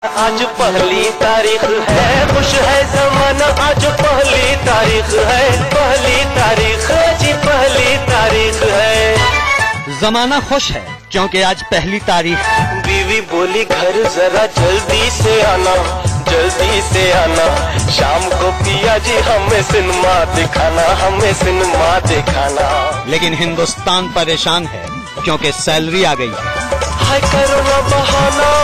आज पहली तारीख है, खुश है जमाना, आज पहली तारीख है, पहली तारीख जी पहली तारीख है। जमाना खुश है क्योंकि आज पहली तारीख। बीवी बोली घर जरा जल्दी से आना, जल्दी से आना, शाम को पिया जी हमें सिनेमा दिखाना, हमें सिनेमा दिखाना। लेकिन हिंदुस्तान परेशान है क्योंकि सैलरी आ गई है। हाय करो ना बहाना,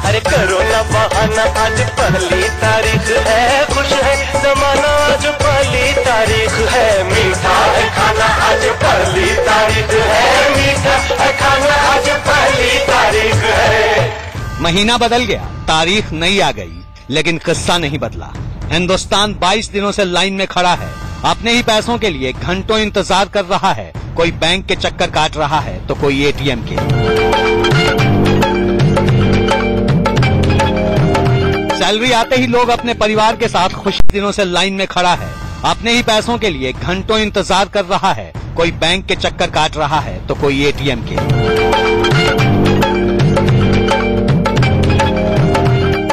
अरे करो ना बहाना, आज पहली तारीख है, खुश है जमाना, आज पहली तारीख है, मीठा है खाना, आज पहली तारीख है, मीठा है खाना, आज पहली तारीख है। महीना बदल गया, तारीख नई आ गई, लेकिन किस्सा नहीं बदला। हिंदुस्तान 22 दिनों से लाइन में खड़ा है, अपने ही पैसों के लिए घंटों इंतजार कर रहा है। कोई बैंक के चक्कर काट रहा है तो कोई एटीएम के। सैलरी आते ही लोग अपने परिवार के साथ खुशी दिनों से लाइन में खड़ा है, अपने ही पैसों के लिए घंटों इंतजार कर रहा है। कोई बैंक के चक्कर काट रहा है तो कोई एटीएम के।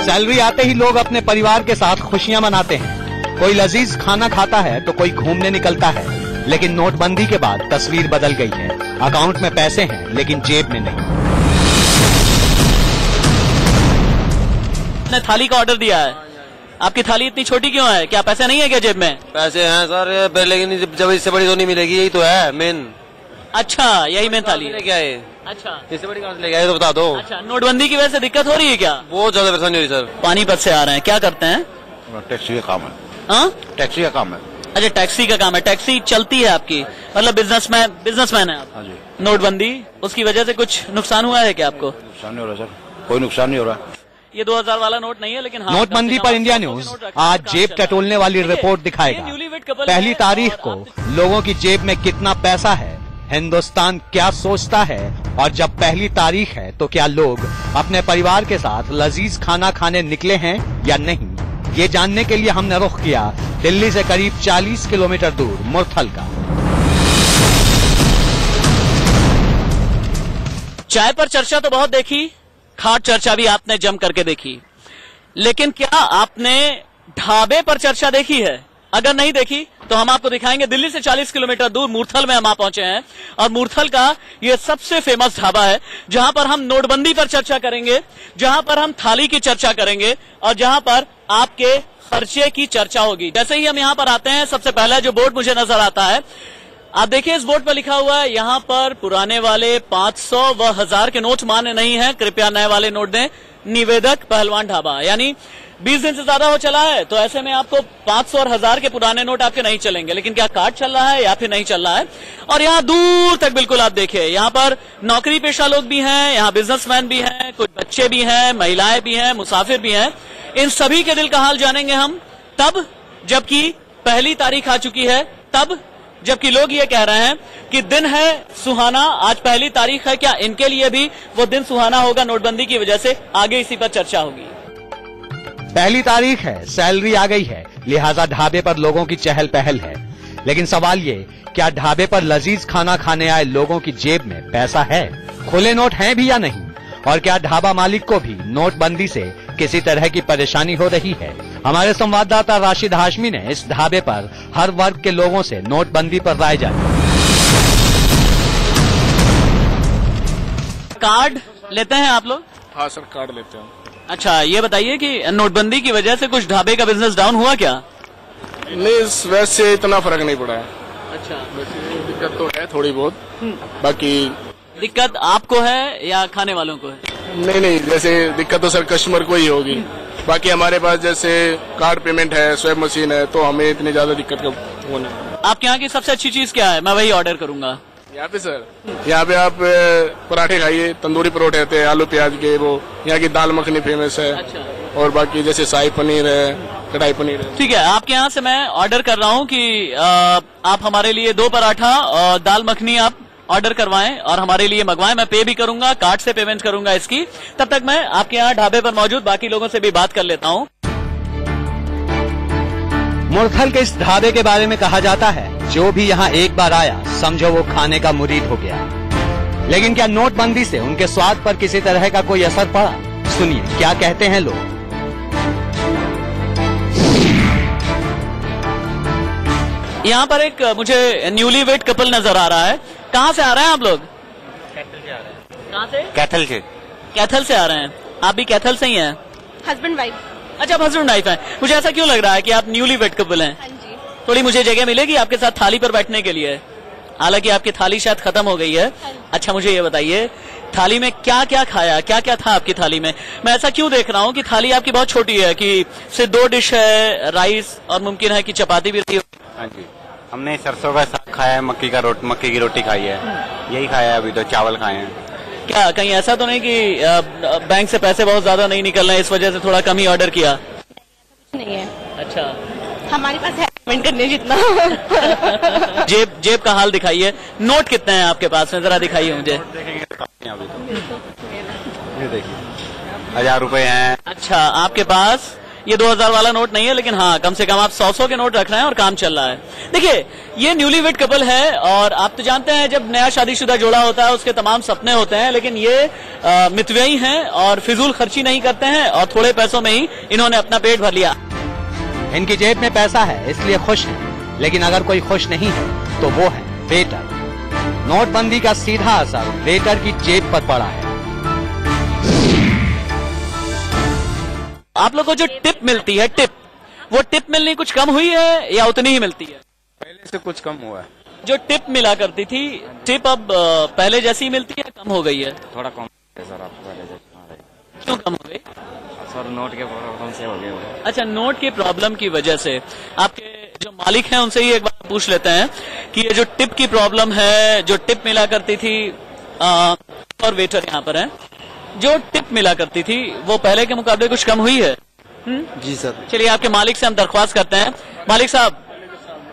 सैलरी आते ही लोग अपने परिवार के साथ खुशियां मनाते हैं, कोई लजीज खाना खाता है तो कोई घूमने निकलता है। लेकिन नोटबंदी के बाद तस्वीर बदल गई है, अकाउंट में पैसे हैं लेकिन जेब में नहीं। ने थाली का ऑर्डर दिया है, आपकी थाली इतनी छोटी क्यों है? क्या पैसे नहीं है क्या जेब में? पैसे हैं सर, लेकिन जब इससे बड़ी तो नहीं मिलेगी, यही तो है मेन। अच्छा, यही मेन थाली है क्या है? अच्छा, इससे बड़ी कहाँ से लेके आए तो बता दो। अच्छा, नोटबंदी की वजह से दिक्कत हो रही है क्या? बहुत ज्यादा परेशानी हो रही है सर। पानीपत से आ रहे हैं, क्या करते हैं? टैक्सी का काम है। हाँ, टैक्सी का काम है। अच्छा, टैक्सी का काम है। टैक्सी चलती है आपकी, मतलब बिजनेसमैन है आप? हाँ जी। नोटबंदी, उसकी वजह से कुछ नुकसान हुआ है क्या आपको? नुकसान नहीं हो रहा सर, कोई नुकसान नहीं हो रहा। ये 2000 वाला नोट नहीं है, लेकिन हाँ, नोटबंदी पर इंडिया न्यूज आज जेब टटोलने वाली रिपोर्ट दिखाएगा। पहली तारीख को लोगों की जेब में कितना पैसा है, हिंदुस्तान क्या सोचता है, और जब पहली तारीख है तो क्या लोग अपने परिवार के साथ लजीज खाना खाने निकले हैं या नहीं, ये जानने के लिए हमने रुख किया दिल्ली से करीब 40 किलोमीटर दूर मुरथल का। चाय पर चर्चा तो बहुत देखी, खाट चर्चा भी आपने जम करके देखी, लेकिन क्या आपने ढाबे पर चर्चा देखी है? अगर नहीं देखी तो हम आपको दिखाएंगे। दिल्ली से 40 किलोमीटर दूर मुरथल में हम आ पहुंचे हैं, और मुरथल का ये सबसे फेमस ढाबा है जहां पर हम नोटबंदी पर चर्चा करेंगे, जहां पर हम थाली की चर्चा करेंगे, और जहां पर आपके खर्चे की चर्चा होगी। जैसे ही हम यहाँ पर आते हैं, सबसे पहला जो बोर्ड मुझे नजर आता है, आप देखिए, इस बोर्ड पर लिखा हुआ है, यहाँ पर पुराने वाले 500 व 1000 के नोट मान्य नहीं है, कृपया नए वाले नोट दें। निवेदक पहलवान ढाबा, यानी 20 दिन से ज्यादा हो चला है, तो ऐसे में आपको 500 और 1000 के पुराने नोट आपके नहीं चलेंगे। लेकिन क्या कार्ड चल रहा है या फिर नहीं चल रहा है? और यहाँ दूर तक बिल्कुल आप देखिए, यहाँ पर नौकरी पेशा लोग भी हैं, यहाँ बिजनेसमैन भी हैं, कुछ बच्चे भी हैं, महिलाएं भी हैं, मुसाफिर भी हैं। इन सभी के दिल का हाल जानेंगे हम तब जबकि पहली तारीख आ चुकी है, तब जबकि लोग ये कह रहे हैं कि दिन है सुहाना, आज पहली तारीख है, क्या इनके लिए भी वो दिन सुहाना होगा नोटबंदी की वजह से? आगे इसी पर चर्चा होगी। पहली तारीख है, सैलरी आ गई है, लिहाजा ढाबे पर लोगों की चहल पहल है। लेकिन सवाल ये, क्या ढाबे पर लजीज खाना खाने आए लोगों की जेब में पैसा है, खुले नोट हैं भी या नहीं, और क्या ढाबा मालिक को भी नोटबंदी से किसी तरह की परेशानी हो रही है? हमारे संवाददाता राशिद हाशमी ने इस ढाबे पर हर वर्ग के लोगों से नोटबंदी पर राय जानी। कार्ड लेते हैं आप लोग? हाँ सर, कार्ड लेते हैं। अच्छा, ये बताइए कि नोटबंदी की वजह से कुछ ढाबे का बिजनेस डाउन हुआ क्या? नहीं, वैसे इतना फर्क नहीं पड़ा है। अच्छा, वैसे दिक्कत तो है थोड़ी बहुत, बाकी दिक्कत आपको है या खाने वालों को है? नहीं, जैसे दिक्कत तो सर कस्टमर को ही होगी। बाकी हमारे पास जैसे कार्ड पेमेंट है, स्वैप मशीन है, तो हमें इतनी ज्यादा दिक्कत का वो नहीं। आपके यहाँ की सबसे अच्छी चीज क्या है? मैं वही ऑर्डर करूंगा। यहाँ पे सर, यहाँ पे आप पराठे खाइए, तंदूरी परोठे होते हैं आलू प्याज के, वो यहाँ की दाल मखनी फेमस है। अच्छा। और बाकी जैसे शाही पनीर है, कढ़ाई पनीर है। ठीक है, आपके यहाँ से मैं ऑर्डर कर रहा हूँ कि आप हमारे लिए 2 पराठा और दाल मखनी आप ऑर्डर करवाएं और हमारे लिए मंगवाएं। मैं पे भी करूंगा, कार्ड से पेमेंट करूंगा इसकी। तब तक मैं आपके यहाँ ढाबे पर मौजूद बाकी लोगों से भी बात कर लेता हूँ। मुरथल के इस ढाबे के बारे में कहा जाता है, जो भी यहाँ एक बार आया समझो वो खाने का मुरीद हो गया। लेकिन क्या नोटबंदी से उनके स्वास्थ्य पर किसी तरह का कोई असर पड़ा? सुनिए क्या कहते हैं लोग। यहाँ पर एक मुझे न्यूली वेड कपल नजर आ रहा है। कहाँ से आ रहे हैं आप लोग? कहाँ से? कैथल से। कैथल से आ रहे हैं। आप भी कैथल से ही हैं? Husband wife. अच्छा, आप हस्बैंड वाइफ हैं। मुझे ऐसा क्यों लग रहा है कि आप न्यूली वेड कपल हैं? हाँ जी। थोड़ी मुझे जगह मिलेगी आपके साथ थाली पर बैठने के लिए? हालांकि आपकी थाली शायद खत्म हो गई है। अच्छा, मुझे ये बताइए थाली में क्या क्या खाया, क्या क्या था आपकी थाली में? मैं ऐसा क्यों देख रहा हूँ कि थाली आपकी बहुत छोटी है, कि सिर्फ 2 डिश है, राइस और मुमकिन है कि चपाती भी रही हो। हाँ जी, हमने सरसों का साग खाया है, मक्की की रोटी खाई है, यही खाया है। अभी तो चावल खाए हैं। क्या कहीं ऐसा तो नहीं कि बैंक से पैसे बहुत ज्यादा नहीं निकल रहे हैं, इस वजह से थोड़ा कम ही ऑर्डर किया? नहीं है। अच्छा, हमारे पास है पेमेंट करने जितना। जेब का हाल दिखाइए। नोट कितने हैं आपके पास में, जरा दिखाइए मुझे। अभी तो ये देखिए 1000 रुपए हैं। अच्छा, आपके पास ये 2000 वाला नोट नहीं है, लेकिन हाँ कम से कम आप 100 के नोट रख रहे हैं और काम चल रहा है। देखिए, ये न्यूली वेड कपल है और आप तो जानते हैं जब नया शादीशुदा जोड़ा होता है उसके तमाम सपने होते हैं, लेकिन ये मितव्ययी हैं और फिजूल खर्ची नहीं करते हैं और थोड़े पैसों में ही इन्होंने अपना पेट भर लिया। इनकी जेब में पैसा है इसलिए खुश है, लेकिन अगर कोई खुश नहीं है तो वो है वेटर। नोटबंदी का सीधा असर वेटर की जेब पर पड़ा है। आप लोग को जो टिप मिलती है, वो टिप मिलनी कुछ कम हुई है या उतनी ही मिलती है? पहले से कुछ कम हुआ है। जो टिप मिला करती थी, टिप अब पहले जैसी ही मिलती है, कम हो गई है? थोड़ा कम है सर, आपको पहले से। क्यों कम हो गई? सर नोट के प्रॉब्लम से हो गया। अच्छा, नोट की प्रॉब्लम की वजह से। आपके जो मालिक हैं उनसे ही एक बार पूछ लेते हैं कि ये जो टिप की प्रॉब्लम है, जो टिप मिला करती थी, और वेटर यहाँ पर है, जो टिप मिला करती थी वो पहले के मुकाबले कुछ कम हुई है? जी सर। चलिए आपके मालिक से हम दरख्वास्त करते हैं। मालिक साहब,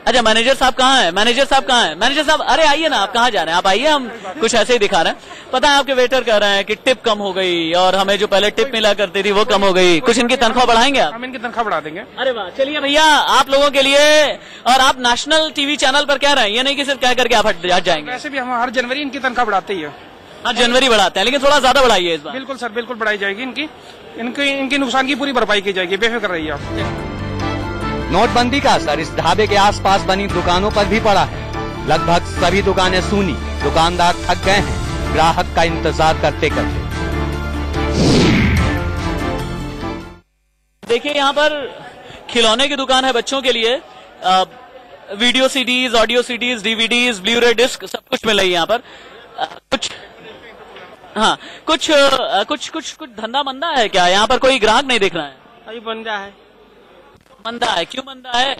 अच्छा मैनेजर साहब कहाँ हैं? मैनेजर साहब कहाँ हैं? मैनेजर साहब, अरे आइए ना, आप कहाँ जा रहे हैं? आप आइए, हम कुछ ऐसे ही दिखा रहे हैं। पता है आपके वेटर कह रहे हैं कि टिप कम हो गई और हमें जो पहले टिप मिला करती थी वो कम हो गई। कुछ इनकी तनख्वाह बढ़ाएंगे आप? हम इनकी तनख्वाह बढ़ा देंगे। अरे वाह, चलिए भैया, आप लोगों के लिए। और आप नेशनल टीवी चैनल पर कह रहे हैं, ये नहीं कि सिर्फ कह करके आप हट जाएंगे। वैसे भी हम हर जनवरी इनकी तनख्वाह बढ़ाते ही है। हाँ, जनवरी बढ़ाते हैं, लेकिन थोड़ा ज्यादा बढ़ाइए इस बार। बिल्कुल सर, बिल्कुल बढ़ाई जाएगी। इनकी नुकसान की पूरी भरपाई की जाएगी, बेफिक्र रहिए आप। नोटबंदी का असर इस ढाबे के आसपास बनी दुकानों पर भी पड़ा है। लगभग सभी दुकानें सूनी, दुकानदार थक गए हैं ग्राहक का इंतजार करते करते। देखिए, यहाँ पर खिलौने की दुकान है बच्चों के लिए। Video CDs, audio CDs, DVDs, Blu-ray disc, सब कुछ मिल रही है यहाँ पर। कुछ धंधा मंदा है क्या? यहाँ पर कोई ग्राहक नहीं दिख रहा है। अभी मंदा है। मंदा है? क्यों मंदा है?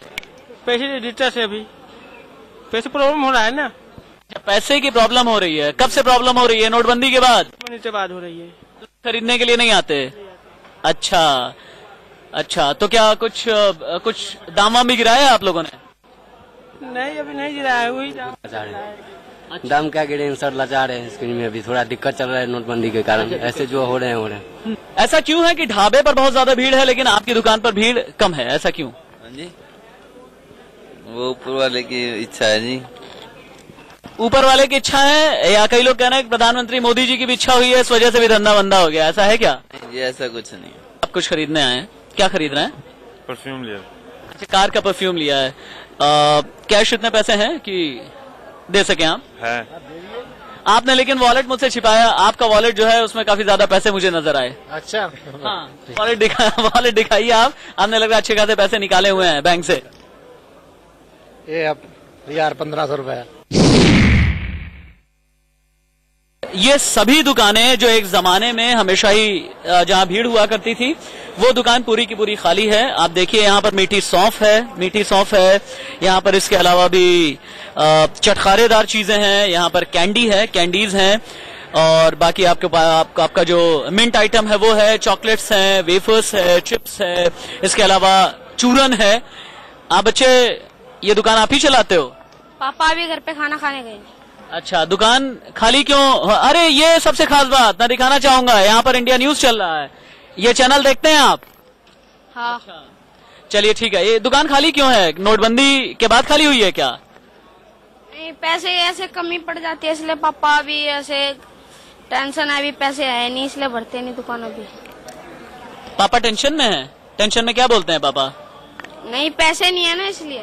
पैसे डिस्टर्ब से अभी पैसे प्रॉब्लम हो रहा है ना। पैसे की प्रॉब्लम हो रही है? कब से प्रॉब्लम हो रही है? नोटबंदी के बाद? के बाद हो रही है। खरीदने के लिए नहीं आते? अच्छा, तो क्या कुछ दाम वाम भी गिराया आप लोगों ने? नहीं, अभी नहीं गिराया है, वही दाम क्या गिरे सर, लाचार है। स्क्रीन में अभी थोड़ा दिक्कत चल रहा है नोटबंदी के कारण। ऐसे जो हो रहे हैं। ऐसा क्यों है कि ढाबे पर बहुत ज्यादा भीड़ है लेकिन आपकी दुकान पर भीड़ कम है? ऐसा क्यों? जी, वो ऊपर वाले की इच्छा है जी। ऊपर वाले की इच्छा है, या कई लोग कह रहे हैं प्रधानमंत्री मोदी जी की भी इच्छा हुई है, इस वजह से भी धंधा मंदा हो गया? ऐसा है क्या? जी, ऐसा कुछ नहीं। आप कुछ खरीदने आए हैं? क्या खरीद रहे हैं? परफ्यूम लिया। अच्छा, कार का परफ्यूम लिया है। कैश इतने पैसे हैं कि दे सके आप? है। आपने लेकिन वॉलेट मुझसे छिपाया। आपका वॉलेट जो है उसमें काफी ज्यादा पैसे मुझे नजर आए। अच्छा, हाँ, वॉलेट दिखाइए आप। आपने लगा अच्छे खासे पैसे निकाले हुए हैं बैंक से। ये अब 1500 रुपए। ये सभी दुकानें जो एक जमाने में हमेशा ही जहां भीड़ हुआ करती थी, वो दुकान पूरी की पूरी खाली है। आप देखिए, यहाँ पर मीठी सौंफ है, यहाँ पर इसके अलावा भी चटखारेदार चीजें हैं, यहाँ पर कैंडी है, कैंडीज हैं, और बाकी आपका जो मिंट आइटम है वो है, चॉकलेट्स हैं, वेफर्स है, चिप्स है, इसके अलावा चूरन है। आप बच्चे, ये दुकान आप ही चलाते हो? पापा भी घर पे खाना खाने गए। अच्छा, दुकान खाली क्यों? अरे ये सबसे खास बात मैं दिखाना चाहूंगा, यहाँ पर इंडिया न्यूज चल रहा है। ये चैनल देखते हैं आप? हाँ। चलिए ठीक है। ये दुकान खाली क्यों है? नोटबंदी के बाद खाली हुई है क्या? नहीं, नहीं, पैसे ऐसे कमी पड़ जाती है, इसलिए पापा भी ऐसे टेंशन है, अभी पैसे है नहीं इसलिए भरते नहीं दुकान अभी। पापा टेंशन में है? टेंशन में क्या बोलते हैं पापा? नहीं, पैसे नहीं है ना इसलिए।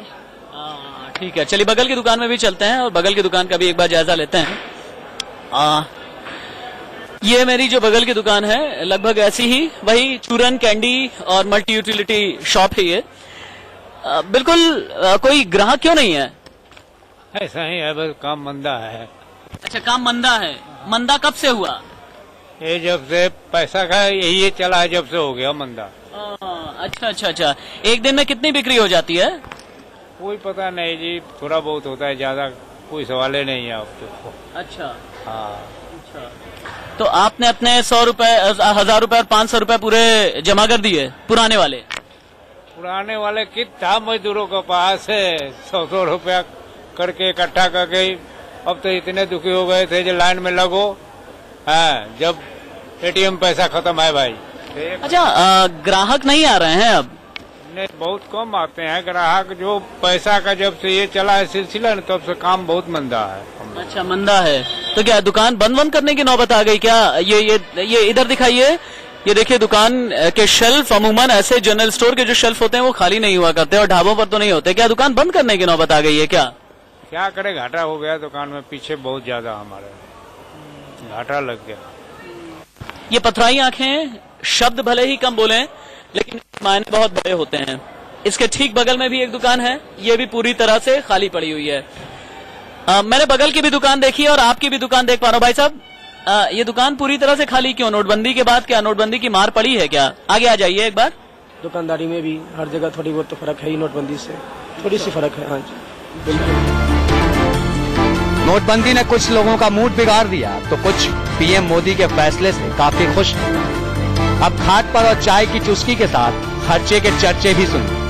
ठीक है, चलिए बगल की दुकान में भी चलते हैं और बगल की दुकान का भी एक बार जायजा लेते हैं। ये मेरी जो बगल की दुकान है लगभग ऐसी ही, वही चूरन कैंडी और मल्टी यूटिलिटी शॉप है ये। बिल्कुल कोई ग्राहक क्यों नहीं है? ऐसा ही है, बस काम मंदा है। अच्छा, काम मंदा है। मंदा कब से हुआ? ये जब से पैसा का यही चला है, जब से हो गया मंदा। अच्छा अच्छा अच्छा। एक दिन में कितनी बिक्री हो जाती है? कोई पता नहीं जी, थोड़ा बहुत होता है, ज्यादा कोई सवाल ही नहीं है अब तो। अच्छा हाँ। अच्छा, तो आपने अपने 100 रुपए, 1000 रुपए और 500 रुपए पूरे जमा कर दिए पुराने वाले? पुराने वाले कितना मजदूरों के पास है 100 रुपया करके इकट्ठा करके। अब तो इतने दुखी हो गए थे जो लाइन में लगो, हाँ, जब एटीएम पैसा खत्म है भाई। अच्छा, ग्राहक नहीं आ रहे हैं अब? नहीं, बहुत कम आते हैं ग्राहक। जो पैसा का जब से ये चला है सिलसिला, तब से काम बहुत मंदा है। अच्छा, मंदा है। तो क्या दुकान बंद करने की नौबत आ गई क्या? ये इधर दिखाइए, ये देखिए दुकान के शेल्फ, अमूमन ऐसे जनरल स्टोर के जो शेल्फ होते हैं वो खाली नहीं हुआ करते और ढाबों पर तो नहीं होते। क्या दुकान बंद करने की नौबत आ गई है क्या? क्या करे, घाटा हो गया दुकान में, पीछे बहुत ज्यादा हमारे घाटा लग गया। ये पथराई आंखें शब्द भले ही कम बोले लेकिन मायने बहुत बड़े होते हैं। इसके ठीक बगल में भी एक दुकान है, ये भी पूरी तरह से खाली पड़ी हुई है। मैंने बगल की भी दुकान देखी और आपकी भी दुकान देख पा रहा हूँ। भाई साहब, ये दुकान पूरी तरह से खाली क्यों? नोटबंदी के बाद क्या नोटबंदी की मार पड़ी है क्या? आगे आ जाइए एक बार। दुकानदारी में भी हर जगह थोड़ी बहुत तो फर्क है ही, नोटबंदी से थोड़ी सी फर्क है। हाँ जी, बिल्कुल। नोटबंदी ने कुछ लोगों का मूड बिगाड़ दिया तो कुछ पीएम मोदी के फैसले से काफी खुश हैं। अब खाट पर और चाय की चुस्की के साथ खर्चे के चर्चे भी सुनिए।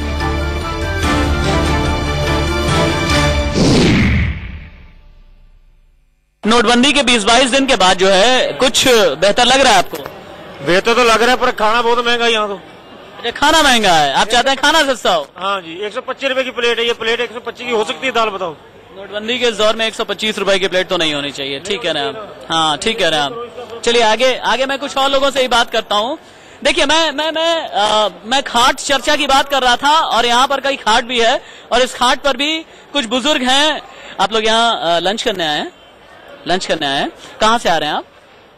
नोटबंदी के 20-22 दिन के बाद जो है कुछ बेहतर लग रहा है आपको? बेहतर तो लग रहा है, पर खाना बहुत महंगा है यहाँ तो। अच्छा, खाना महंगा है, आप चाहते हैं खाना सस्ता हो? हाँ जी, 125 रुपए की प्लेट है, ये प्लेट 125 की हो सकती है दाल, बताओ। नोटबंदी के इस दौर में 125 रुपए की प्लेट तो नहीं होनी चाहिए। ठीक है ना आप? हाँ, ठीक है ना आप। चलिए आगे मैं कुछ और लोगों से ही बात करता हूँ। देखिए, मैं खाट चर्चा की बात कर रहा था और यहाँ पर कई खाट भी है और इस खाट पर भी कुछ बुजुर्ग हैं। आप लोग यहाँ लंच करने आए हैं? लंच करने आए हैं। कहाँ से आ रहे हैं आप?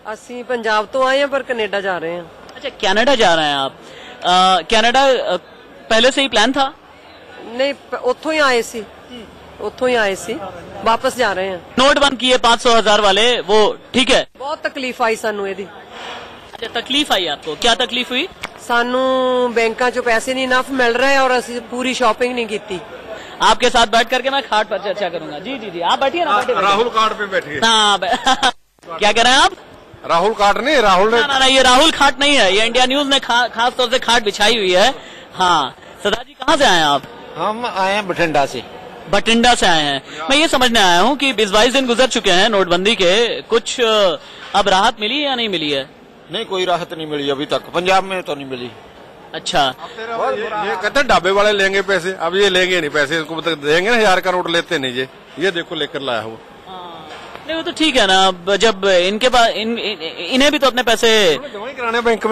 ਅਸੀਂ पंजाब तो आए हैं पर कनेडा जा रहे हैं। अच्छा, कनाडा जा रहे हैं आप? कनाडा पहले से ही प्लान था? नहीं, ਉੱਥੋਂ ही आए सी, ਉੱਥੋਂ ही आए सी, वापस जा रहे हैं। नोट बंद किए 500,000 वाले, वो ठीक है? बहुत तकलीफ आई सानू ਇਹਦੀ। अच्छा, तकलीफ आई आपको? क्या तकलीफ हुई? सानू बैंकों चो पैसे नहीं इनफ मिल रहे हैं और असि पूरी शॉपिंग नहीं की। आपके साथ बैठ करके मैं खाट पर चर्चा करूंगा। जी जी जी, आप बैठिए ना। राहुल कार्ड पे बैठिए। हाँ, क्या कह रहे हैं आप? राहुल कार्ड नहीं, राहुल ने ना, ये राहुल खाट नहीं है, ये इंडिया न्यूज ने खास तौर से खाट बिछाई हुई है। हाँ, सरदार जी कहाँ से आए हैं आप? हम आए हैं बठिंडा से। बठिंडा से आए हैं। मैं ये समझने आया हूँ कि 20-22 दिन गुजर चुके हैं नोटबंदी के, कुछ अब राहत मिली या नहीं मिली है? नहीं, कोई राहत नहीं मिली अभी तक, पंजाब में तो नहीं मिली। अच्छा, ये कहते हैं ढाबे वाले लेंगे पैसे, अब ये लेंगे नहीं पैसे, इनको देंगे ना 1000 का नोट लेते नहीं। ये देखो लेकर लाया वो। नहीं, वो तो ठीक है ना, जब इनके पास इन्हें भी तो अपने पैसे जमा ही कराने बैंक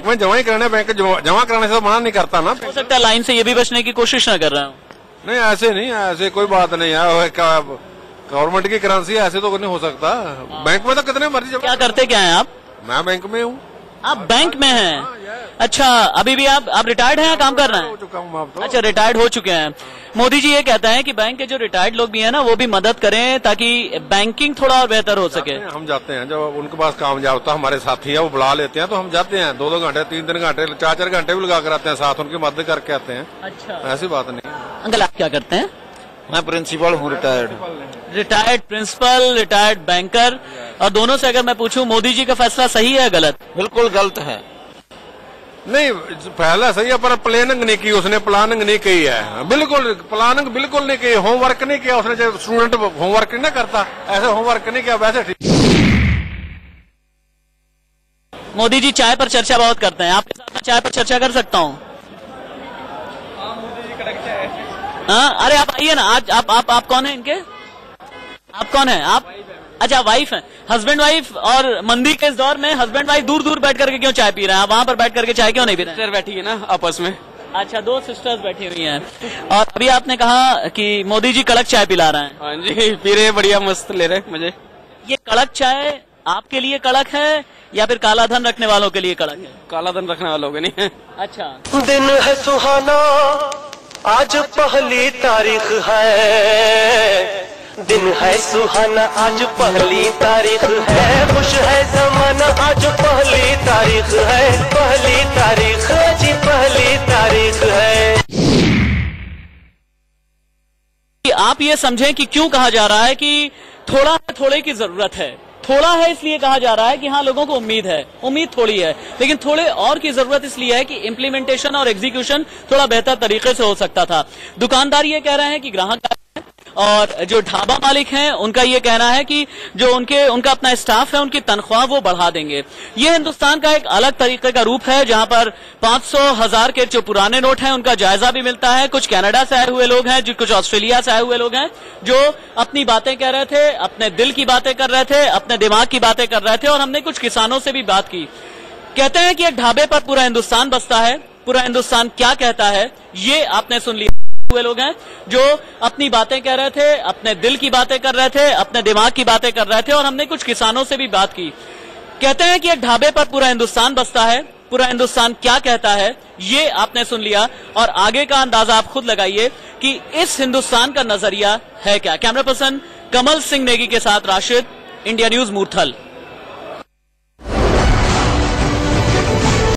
में जमा ही कराने, बैंक जमा कराने से तो मना नहीं करता ना। हो सकता है लाइन से ये भी बचने की कोशिश ना कर रहा हूँ। नहीं, ऐसे नहीं, ऐसे कोई बात नहीं है, गवर्नमेंट की करेंसी ऐसे तो नहीं हो सकता। बैंक में तो कितने मर्जी। क्या करते क्या है आप? मैं बैंक में हूँ। आप बैंक में हैं? अच्छा, अभी भी आप रिटायर्ड हैं या काम कर रहे हैं? हो चुका हूँ आप तो। अच्छा, रिटायर्ड हो चुके हैं। मोदी जी ये कहते हैं कि बैंक के जो रिटायर्ड लोग भी हैं ना, वो भी मदद करें ताकि बैंकिंग थोड़ा और बेहतर हो सके। हम जाते हैं, जब उनके पास काम जाता, हमारे साथी है वो बुला लेते हैं तो हम जाते हैं, 2-2 घंटे 3-3 घंटे 4-4 घंटे भी लगा कर आते हैं, साथ उनकी मदद करके आते हैं। अच्छा, ऐसी बात नहीं। अंकल आप क्या करते हैं? मैं प्रिंसिपल हूँ, रिटायर्ड प्रिंसिपल, रिटायर्ड बैंकर। और दोनों से अगर मैं पूछूं, मोदी जी का फैसला सही है गलत? बिल्कुल गलत है। नहीं, पहला सही है पर प्लानिंग नहीं की उसने, प्लानिंग नहीं की है, बिल्कुल प्लानिंग बिल्कुल नहीं की, होमवर्क नहीं किया उसने। जब स्टूडेंट होमवर्क नहीं करता, ऐसे होमवर्क नहीं किया, वैसे ठीक। मोदी जी चाय पर चर्चा बहुत करते हैं, आपके साथ मैं चाय पर चर्चा कर सकता हूँ? हाँ, अरे आप आइए ना, आज आप कौन है इनके? आप कौन है? आप अच्छा वाइफ हैं, हस्बैंड वाइफ। और मंदी के इस दौर में हस्बैंड वाइफ दूर दूर बैठ करके क्यों चाय पी रहे हैं? आप वहां पर बैठ करके चाय क्यों नहीं पी रहे हैं? बैठी है ना आपस में। अच्छा, 2 सिस्टर्स बैठी हुई हैं। और अभी आपने कहा कि मोदी जी कड़क चाय पिला रहे हैं। हाँ जी, पी रहे, बढ़िया मस्त ले रहे मुझे। ये कड़क चाय आपके लिए कड़क है या फिर काला धन रखने वालों के लिए कड़क है? काला धन रखने वालों के नहीं है। अच्छा। दिन है सुहाना, आज पहली तारीख है। दिन है सुहाना, आज पहली तारीख है। खुश है जमाना, आज पहली तारीख है। पहली तारीख जी, पहली तारीख है। आप ये समझें कि क्यों कहा जा रहा है कि थोड़े की जरूरत है। थोड़ा है इसलिए कहा जा रहा है कि हाँ, लोगों को उम्मीद थोड़ी है, लेकिन थोड़े और की जरूरत इसलिए है कि इम्प्लीमेंटेशन और एग्जीक्यूशन थोड़ा बेहतर तरीके से हो सकता था। दुकानदार ये कह रहे हैं कि ग्राहक, और जो ढाबा मालिक हैं उनका ये कहना है कि जो उनका अपना स्टाफ है उनकी तनख्वाह वो बढ़ा देंगे। ये हिंदुस्तान का एक अलग तरीके का रूप है जहां पर 500, 1000 के जो पुराने नोट हैं उनका जायजा भी मिलता है। कुछ कनाडा से आए हुए लोग हैं, कुछ ऑस्ट्रेलिया से आए हुए लोग हैं जो अपनी बातें कह रहे थे, अपने दिल की बातें कर रहे थे, अपने दिमाग की बातें कर रहे थे। और हमने कुछ किसानों से भी बात की। कहते हैं कि एक ढाबे पर पूरा हिंदुस्तान बसता है। पूरा हिंदुस्तान क्या कहता है ये आपने सुन लिया। हुए लोग हैं जो अपनी बातें कह रहे थे, अपने दिल की बातें कर रहे थे, अपने दिमाग की बातें कर रहे थे। और हमने कुछ किसानों से भी बात की। कहते हैं कि एक ढाबे पर पूरा हिंदुस्तान बसता है। पूरा हिंदुस्तान क्या कहता है ये आपने सुन लिया, और आगे का अंदाजा आप खुद लगाइए कि इस हिंदुस्तान का नजरिया है क्या। कैमरा पर्सन कमल सिंह नेगी के साथ राशिद, इंडिया न्यूज, मूर्थल।